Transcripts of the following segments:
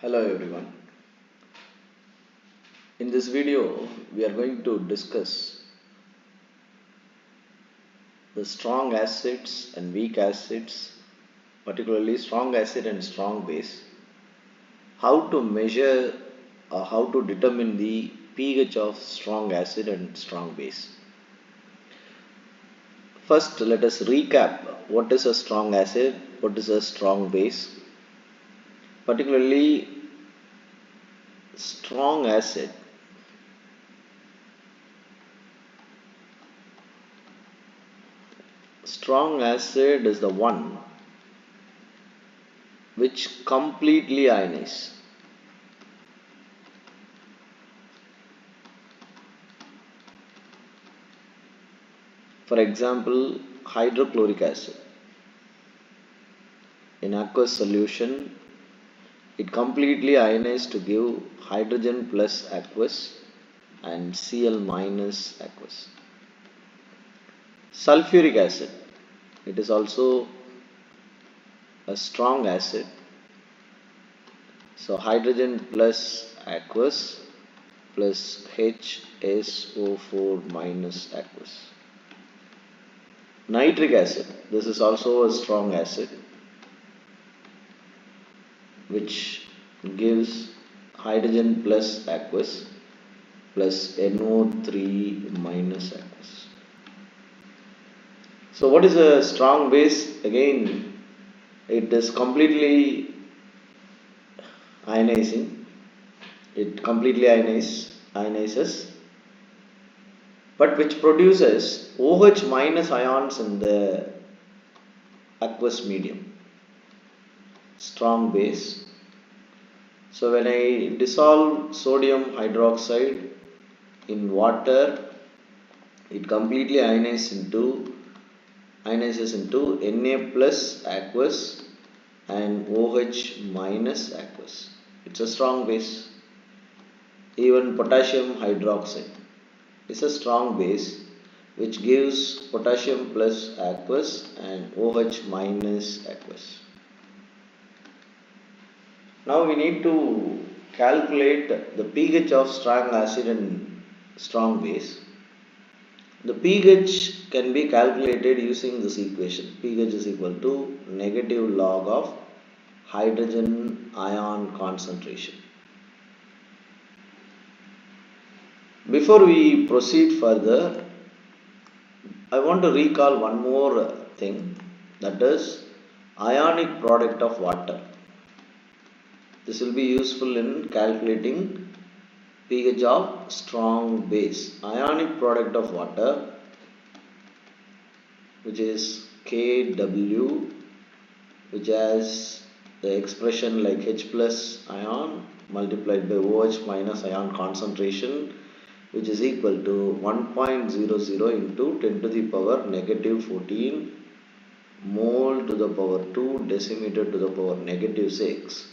Hello everyone. In this video, we are going to discuss the strong acids and weak acids, particularly strong acid and strong base, how to measure or how to determine the pH of strong acid and strong base. First, let us recap what is a strong acid, what is a strong base. Particularly, strong acid is the one which completely ionizes. For example, hydrochloric acid. In aqueous solution, it completely ionizes to give hydrogen plus aqueous and Cl minus aqueous. Sulfuric acid. It is also a strong acid. So hydrogen plus aqueous plus HSO4 minus aqueous. Nitric acid. This is also a strong acid which gives hydrogen plus aqueous plus NO3 minus aqueous. So what is a strong base? Again, it is completely ionizing. It completely ionizes, but which produces OH minus ions in the aqueous medium. Strong base. So when I dissolve sodium hydroxide in water, it completely ionizes into Na plus aqueous and OH minus aqueous. It's a strong base. Even potassium hydroxide is a strong base which gives potassium plus aqueous and OH minus aqueous. Now we need to calculate the pH of strong acid and strong base. The pH can be calculated using this equation. pH is equal to negative log of hydrogen ion concentration. Before we proceed further, I want to recall one more thing, that is ionic product of water. This will be useful in calculating pH of strong base. Ionic product of water, which is Kw, which has the expression like H plus ion multiplied by OH minus ion concentration, which is equal to 1.00 into 10 to the power negative 14 mole to the power 2 decimeter to the power negative 6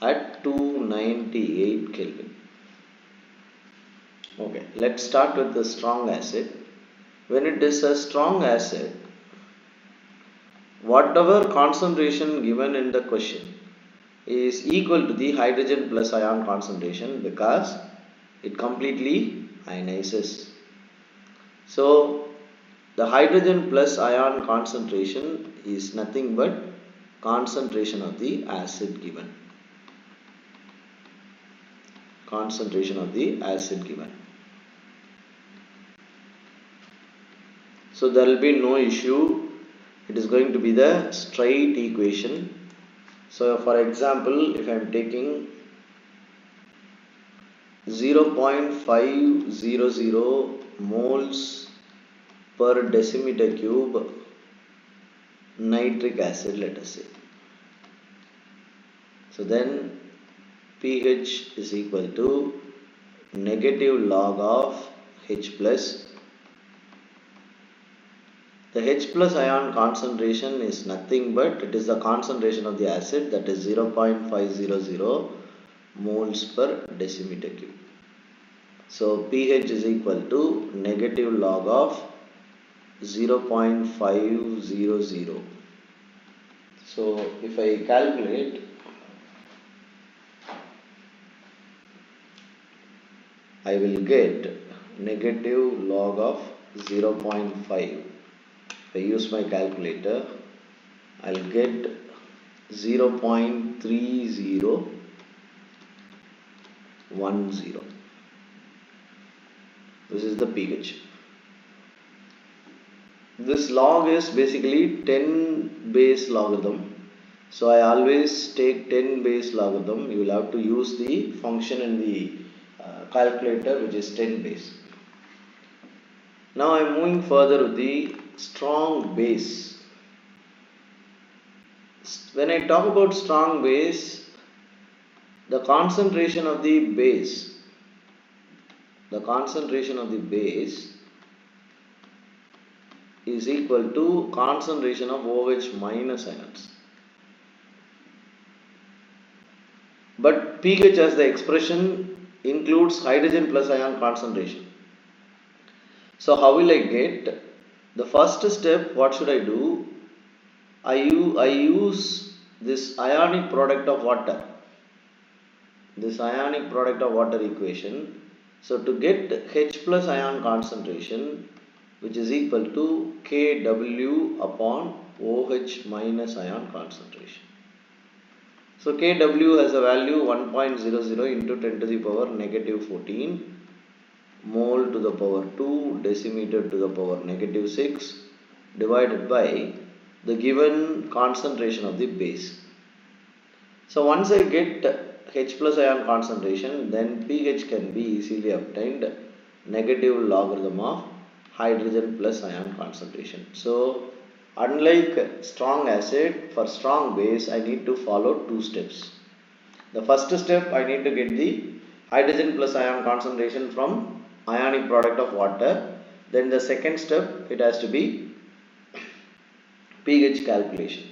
at 298 Kelvin. Okay, let's start with the strong acid. When it is a strong acid, whatever concentration given in the question is equal to the hydrogen plus ion concentration because it completely ionizes. So the hydrogen plus ion concentration is nothing but concentration of the acid given. Concentration of the acid given. So there will be no issue. It is going to be the straight equation. So for example, if I am taking 0.500 moles per decimeter cube nitric acid, let us say. So then pH is equal to negative log of H plus. The H plus ion concentration is nothing but it is the concentration of the acid, that is 0.500 moles per decimeter cube. So pH is equal to negative log of 0.500. So if I calculate I will get negative log of 0.5. If I use my calculator, I'll get 0.3010. This is the pH. This log is basically 10 base logarithm. So I always take 10 base logarithm. You will have to use the function in the calculator, which is 10 base. Now I am moving further with the strong base. When I talk about strong base, the concentration of the base is equal to concentration of OH minus ions. But pH as the expression includes hydrogen plus ion concentration. So how will I get? The first step, what should I do? I use this ionic product of water. Equation. So to get H plus ion concentration, which is equal to Kw upon OH minus ion concentration. So Kw has a value 1.00 into 10 to the power negative 14 mole to the power 2 decimeter to the power negative 6 divided by the given concentration of the base. So once I get H plus ion concentration, then pH can be easily obtained, negative logarithm of hydrogen plus ion concentration. So unlike strong acid, for strong base I need to follow two steps. The first step, I need to get the hydrogen plus ion concentration from ionic product of water. Then the second step, it has to be pH calculation.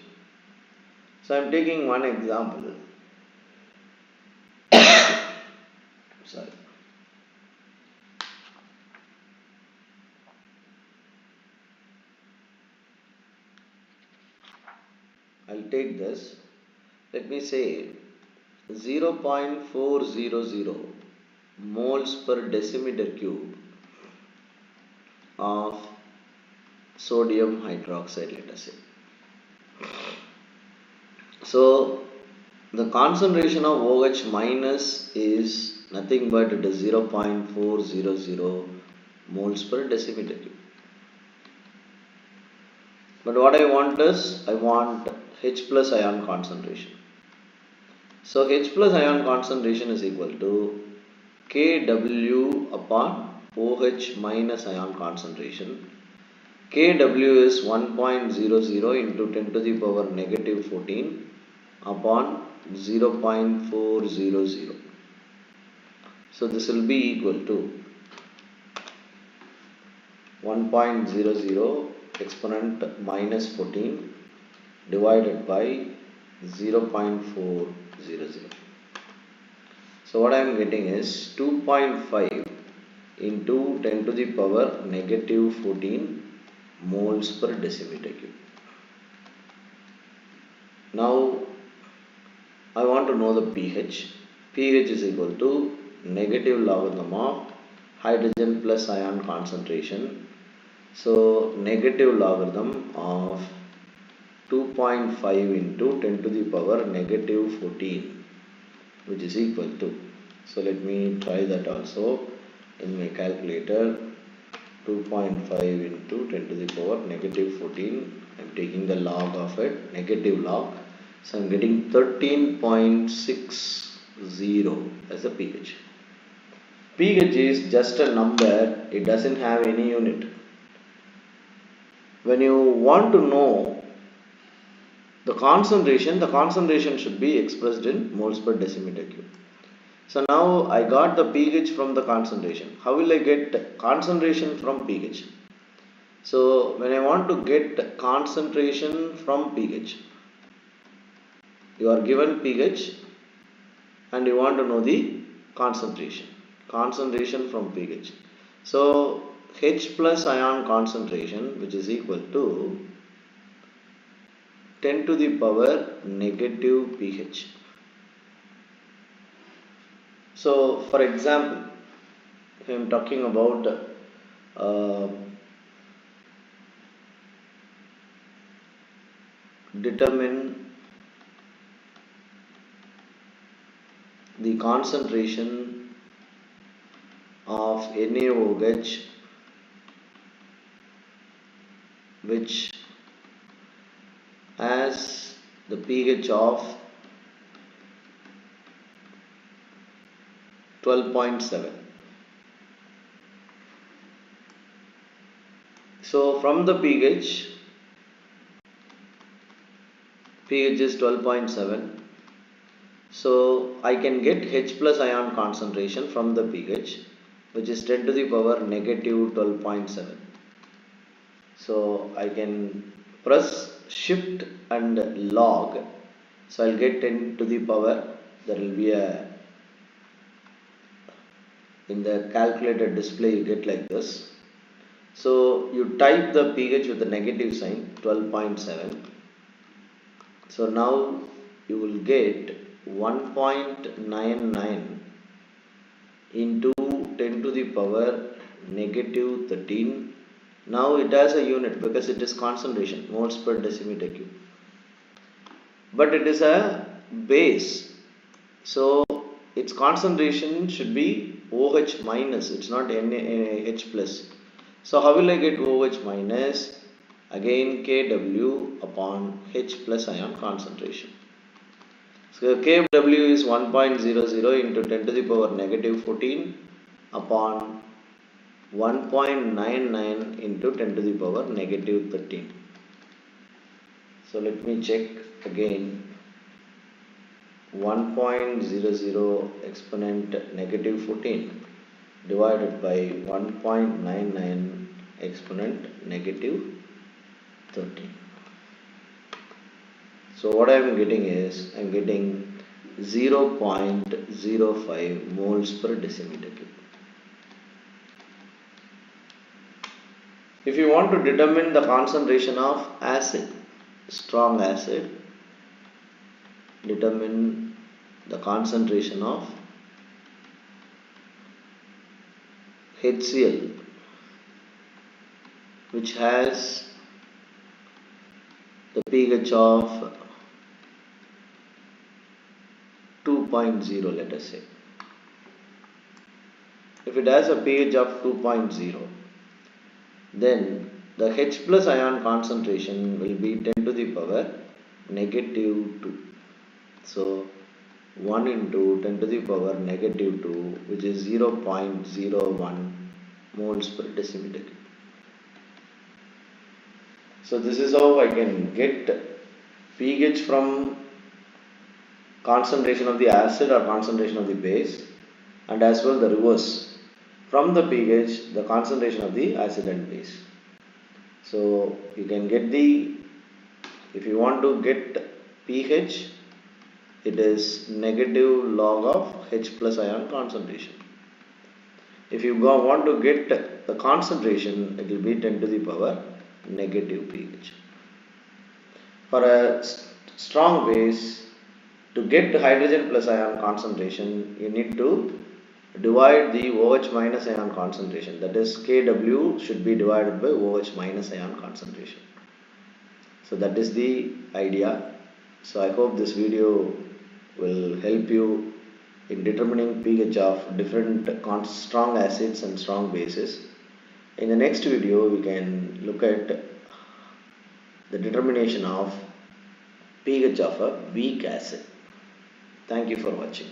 So I am taking one example. Sorry. I'll take this. Let me say 0.400 moles per decimeter cube of sodium hydroxide, let us say. So the concentration of OH minus is nothing but it is 0.400 moles per decimeter cube. But what I want is, I want H plus ion concentration. So H plus ion concentration is equal to Kw upon OH minus ion concentration. Kw is 1.00 into 10 to the power negative 14 upon 0.400. So this will be equal to 1.00 exponent minus 14 divided by 0.400. So what I am getting is 2.5 into 10 to the power negative 14 moles per decimeter cube. Now I want to know the pH. pH is equal to negative logarithm of hydrogen plus ion concentration. So negative logarithm of 2.5 into 10 to the power negative 14, which is equal to, so let me try that also in my calculator. 2.5 into 10 to the power negative 14, I am taking the log of it, negative log. So I am getting 13.60 as a pH. pH is just a number, it doesn't have any unit. When you want to know the concentration should be expressed in moles per decimeter cube. So now I got the pH from the concentration. How will I get concentration from pH? So when I want to get concentration from pH, you are given pH and you want to know the concentration from pH. So H plus ion concentration, which is equal to 10 to the power negative pH. So for example, I am talking about uh, determine the concentration of NaOH which has the pH of 12.7. So from the pH is 12.7. So I can get H plus ion concentration from the pH, which is 10 to the power negative 12.7. So I can press shift and log. So I'll get 10 to the power. There will be a, in the calculated display you get like this. So you type the pH with the negative sign 12.7. So now you will get 1.99 into 10 to the power negative 13. Now it has a unit because it is concentration, moles per decimeter cube. But it is a base. So its concentration should be OH minus, it's not NaH plus. So how will I get OH minus? Again Kw upon H plus ion concentration. So Kw is 1.00 into 10 to the power negative 14 upon 1.99 into 10 to the power negative 13. So let me check again. 1.00 exponent negative 14 divided by 1.99 exponent negative 13. So what I am getting is, I am getting 0.05 moles per decimeter cube. If you want to determine the concentration of acid, strong acid, determine the concentration of HCl, which has the pH of 2.0, let us say. If it has a pH of 2.0, then the H plus ion concentration will be 10 to the power negative 2. So 1 into 10 to the power negative 2, which is 0.01 moles per decimeter cube. So this is how I can get pH from concentration of the acid or concentration of the base, and as well the reverse, from the pH the concentration of the acid and base. So you can get the, if you want to get pH, it is negative log of H plus ion concentration. If you want to get the concentration, it will be 10 to the power negative pH. For a strong base, to get hydrogen plus ion concentration, you need to divide the OH minus ion concentration. That is, Kw should be divided by OH minus ion concentration. So that is the idea. So I hope this video will help you in determining pH of different strong acids and strong bases. In the next video, we can look at the determination of pH of a weak acid. Thank you for watching.